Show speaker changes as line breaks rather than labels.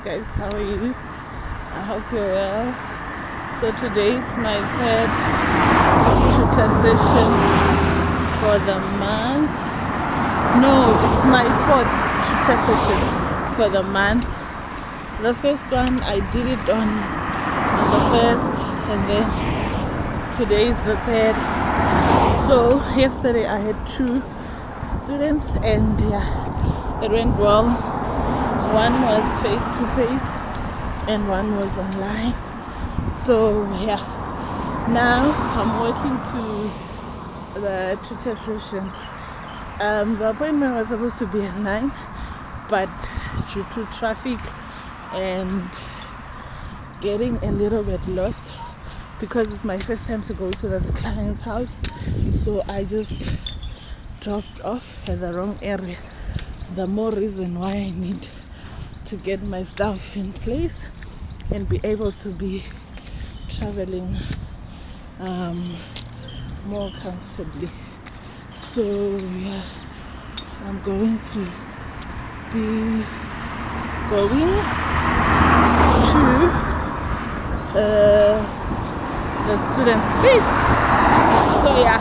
guys, how are you? I hope you're well. So today is my third tutor session for the month. No, it's my fourth tutor session for the month. The first one I did it on the first, and then today is the third. So yesterday I had 2 students, and yeah, it went well. One was face to face and one was online. So yeah, now I'm walking to the tutor session. The appointment was supposed to be at 9, but due to traffic and getting a little bit lost, because it's my first time to go to this client's house, so I just dropped off at the wrong area. The more reason why I need to get my stuff in place and be able to be traveling more comfortably. So yeah, I'm going to be going to the student's place. So yeah,